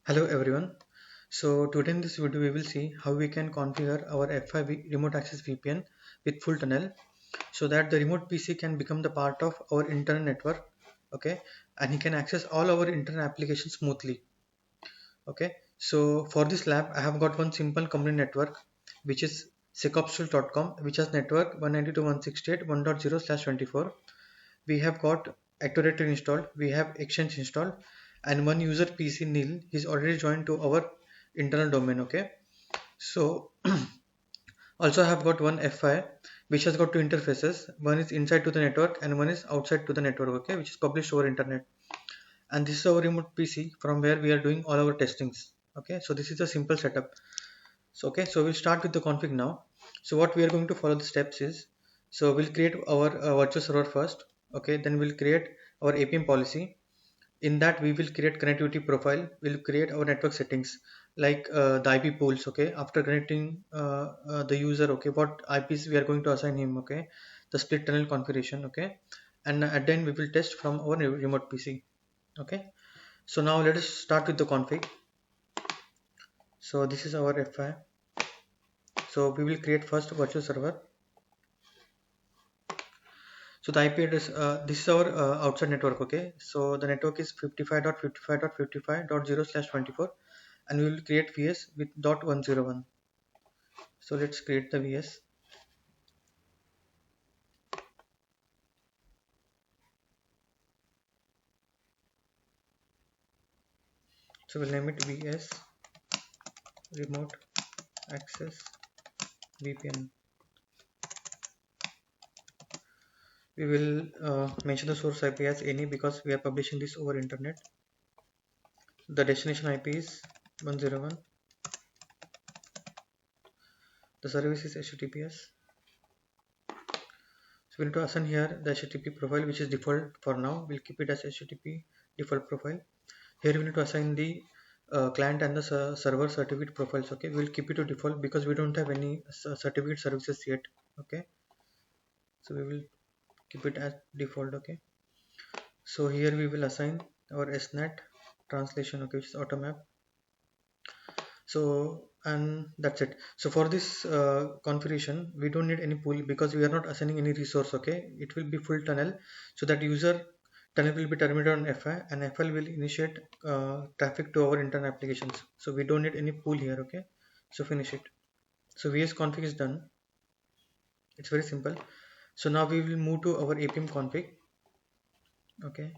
Hello everyone. So today in this video we will see how we can configure our F5 remote access VPN with full tunnel so that the remote PC can become the part of our internal network, okay, and he can access all our internal applications smoothly. Okay, so for this lab I have got one simple company network which is secopstool.com, which has network 192.168.1.0/24. We have got Active Directory installed, we have Exchange installed, and one user PC Neil is already joined to our internal domain. Okay, so also I have got one F5 which has got two interfaces. One is inside to the network and one is outside to the network. Okay, which is published over internet. And this is our remote PC from where we are doing all our testings. Okay, so this is a simple setup. So okay, so we'll start with the config now. So what we are going to follow the steps is, so we'll create our virtual server first. Okay, then we'll create our APM policy. In that we will create connectivity profile. We'll create our network settings like the IP pools. Okay, after connecting the user, okay, what IPs we are going to assign him. Okay, the split tunnel configuration. Okay, and at the end we will test from our remote PC. Okay, so now let us start with the config. So this is our F5. So we will create first virtual server. So the IP address, this is our outside network. Okay, so the network is 55.55.55.0/24, and we will create VS with .101. So let's create the VS. So we'll name it VS remote access VPN. We will mention the source IP as any because we are publishing this over internet. The destination IP is 101. The service is HTTPS. So we need to assign here the HTTP profile, which is default for now. We'll keep it as HTTP default profile. Here we need to assign the client and the server certificate profiles. Okay, we'll keep it to default because we don't have any certificate services yet. Okay, so we will keep it as default. Okay, so here we will assign our SNAT translation. Okay, which is automap. So and that's it. So for this configuration we don't need any pool because we are not assigning any resource. Okay, it will be full tunnel, so that user tunnel will be terminated on FI and FL will initiate traffic to our internal applications. So we don't need any pool here. Okay, so finish it. So VS config is done. It's very simple. So now we will move to our APM config. Okay,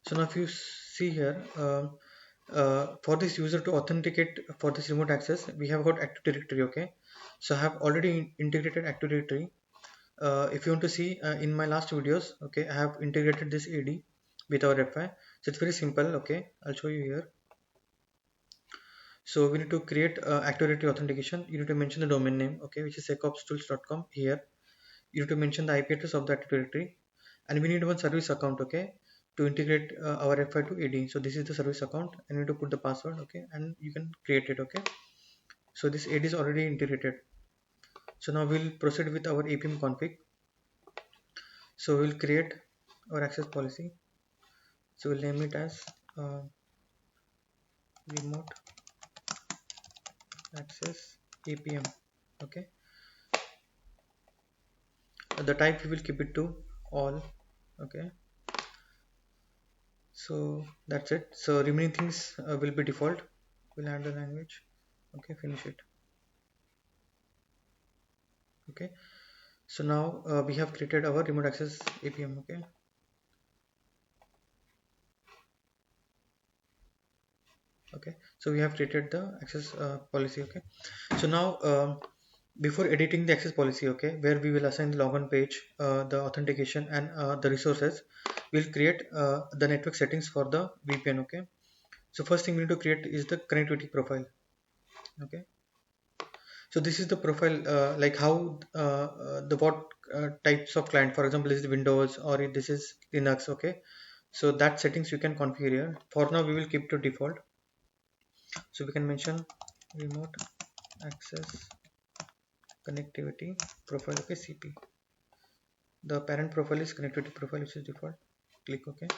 so now if you see here, for this user to authenticate for this remote access, we have got Active Directory. Okay, so I have already integrated Active Directory. If you want to see in my last videos, okay, I have integrated this AD with our FI. So it's very simple. Okay, I'll show you here. So we need to create Active Directory authentication. You need to mention the domain name, okay, which is secopstools.com. Here you need to mention the IP address of the Active Directory, and we need one service account, okay, to integrate our FI to AD. So this is the service account, and you need to put the password, okay, and you can create it. Okay, so this AD is already integrated. So now we'll proceed with our APM config. So we'll create our access policy. So we'll name it as remote access APM. Okay, the type we will keep it to all. Okay, so that's it. So remaining things will be default. We'll add the language. Okay, finish it. Okay, so now we have created our remote access APM. Okay, okay, so we have created the access policy. Okay, so now before editing the access policy, okay, where we will assign the login page, the authentication and the resources, we'll create the network settings for the VPN. Okay, so first thing we need to create is the connectivity profile. Okay, so this is the profile, like how the what types of client, for example, is it Windows or if this is Linux. Okay, so that settings you can configure here. For now we will keep to default. So we can mention remote access connectivity profile. Okay, CP. The parent profile is connectivity profile, which is default. Click OK.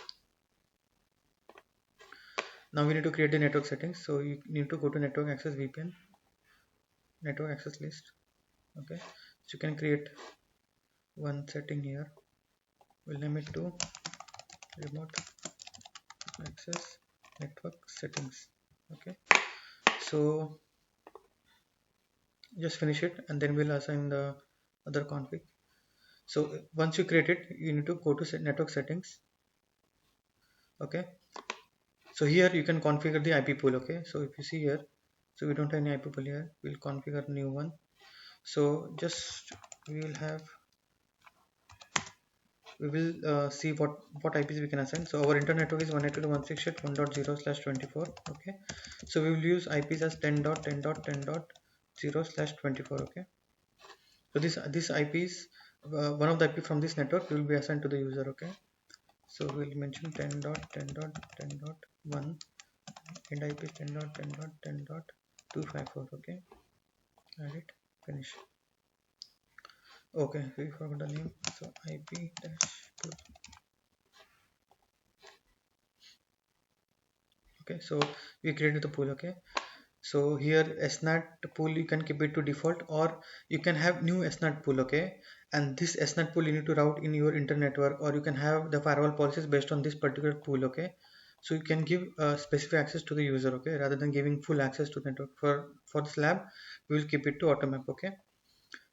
Now we need to create the network settings. So you need to go to network access VPN, network access list. Okay, so you can create one setting here. We'll name it to remote access network settings. Okay, so just finish it and then we'll assign the other config. So once you create it, you need to go to network settings. Okay, so here you can configure the IP pool. Okay, so if you see here, so we don't have any IP pool here, we'll configure a new one. So just we will have, we will see what IPs we can assign. So our internet network is 192.168.1.0/24. Okay, so we will use IPs as 10.10.10.0/24. Okay, so this IPs, one of the IP from this network will be assigned to the user. Okay, so we'll mention 10.10.10.1 and IP is 10.10.10.254. Okay, add it, finish. Okay, we forgot the name, so IP dash 2. Okay, so we created the pool. Okay, so here SNAT pool you can keep it to default, or you can have new SNAT pool. Okay, and this SNAT pool you need to route in your internet network, or you can have the firewall policies based on this particular pool. Okay, so you can give specific access to the user. Okay, rather than giving full access to the network. For this lab we will keep it to automap. Okay,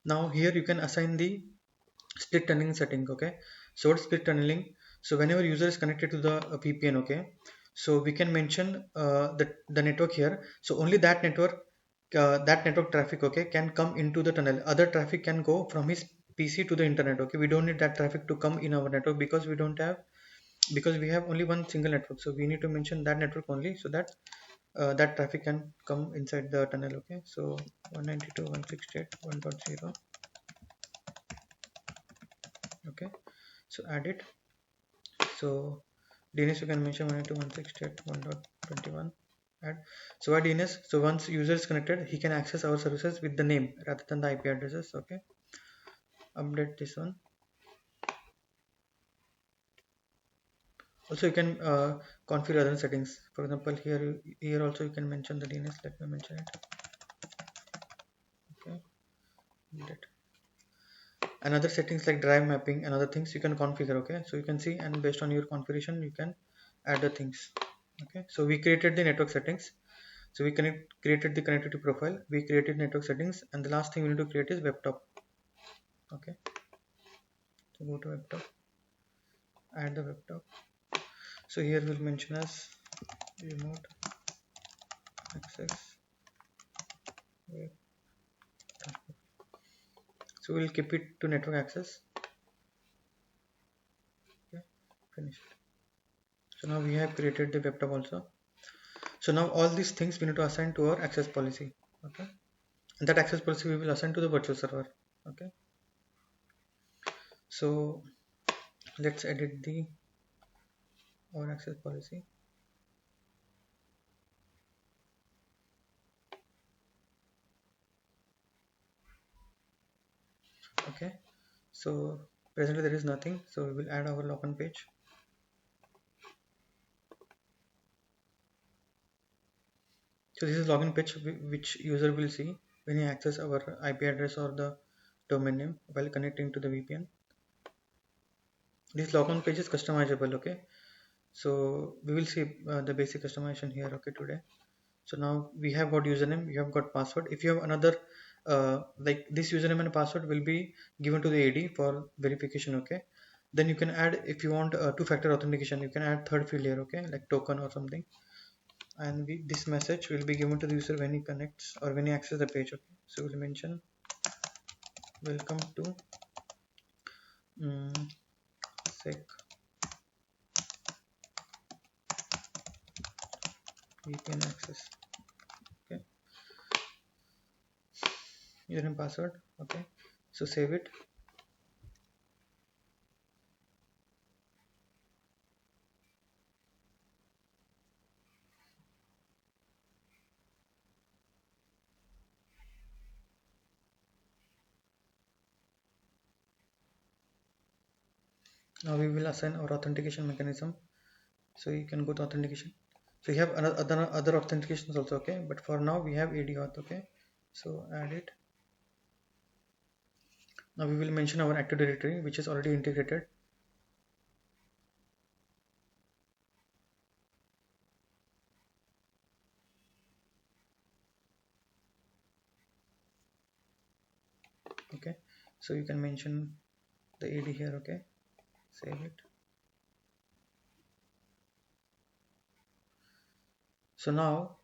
now here you can assign the split tunneling setting. Okay, so what's split tunneling? So whenever user is connected to the VPN, okay, so we can mention the network here. So only that network traffic, okay, can come into the tunnel. Other traffic can go from his PC to the internet. Okay, we don't need that traffic to come in our network because we have only one single network. So we need to mention that network only, so that that traffic can come inside the tunnel. Okay, so 192.168.1.0. Okay, so add it. So DNS you can mention 192.168.1.21. Add. So why DNS? So once user is connected, he can access our services with the name rather than the IP addresses. Okay, update this one. Also you can configure other settings. For example, here also you can mention the DNS. Let me mention it. Okay, update. And other settings like drive mapping and other things you can configure. Okay, so you can see, and based on your configuration you can add the things. Okay, so we created the network settings. So we created the connectivity profile, we created network settings, and the last thing we need to create is webtop. Okay, so go to webtop, add the webtop. So here we'll mention as remote access web. So we'll keep it to network access. Okay, finished. So now we have created the webtop also. So now all these things we need to assign to our access policy. Okay, and that access policy we will assign to the virtual server. Okay, so let's edit the our access policy. Okay, so presently there is nothing, so we will add our login page. So this is login page which user will see when he access our IP address or the domain name while connecting to the VPN. This login page is customizable. Okay, so we will see the basic customization here. Okay, today. So now we have got username, you have got password. If you have another like this username and password will be given to the AD for verification. Okay, then you can add, if you want two-factor authentication, you can add third field here. Okay, like token or something, and this message will be given to the user when he connects or when he accesses the page. Okay, so we'll mention welcome to sec VPN access. Okay, username password. Okay, so save it. Now we will assign our authentication mechanism. So you can go to authentication. So you have another other authentications also, okay, but for now we have AD auth, okay. So add it. Now we will mention our Active Directory, which is already integrated. Okay, so you can mention the AD here, okay, save it. So now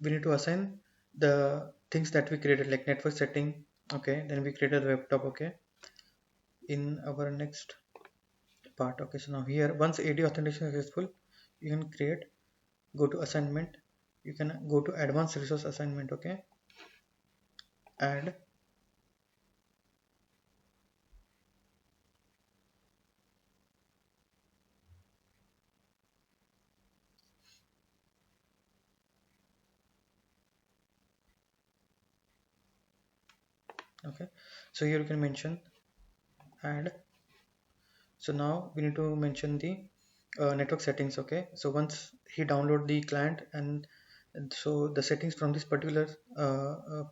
we need to assign the things that we created, like network setting, okay, then we created the web top, okay, in our next part. Okay, so now here once AD authentication is successful, you can create, go to assignment, you can go to advanced resource assignment, okay, add. Okay, so here you can mention add. So now we need to mention the network settings, okay. So once he download the client, and so the settings from this particular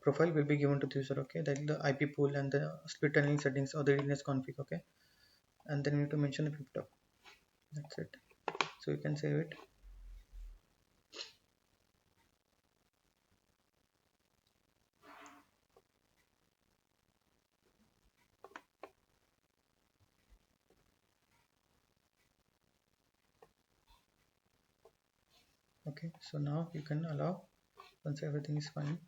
profile will be given to the user, okay, that the IP pool and the split tunneling settings or the DNS config, okay, and then we need to mention the pip top. That's it. So you can save it. Okay, so now you can allow once everything is fine.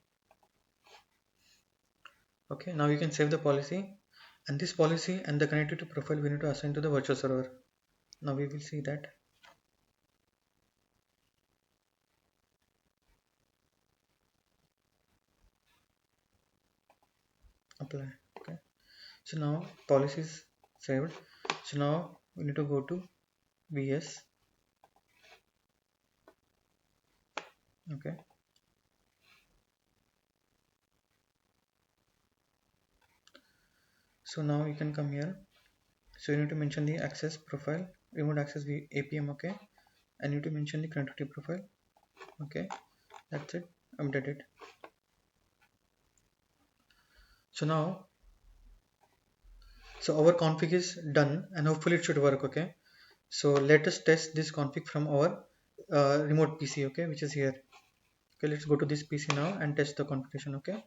Okay, now you can save the policy, and this policy and the connectivity profile we need to assign to the virtual server. Now we will see that. Apply. Okay, so now policy is saved. So now we need to go to VS. Okay, so now you can come here. So you need to mention the access profile, remote access APM, okay, and you need to mention the connectivity profile. Okay, that's it. Update it. So now, so our config is done, and hopefully it should work. Okay, so let us test this config from our remote PC, okay, which is here. Okay, let's go to this PC now and test the configuration. Okay,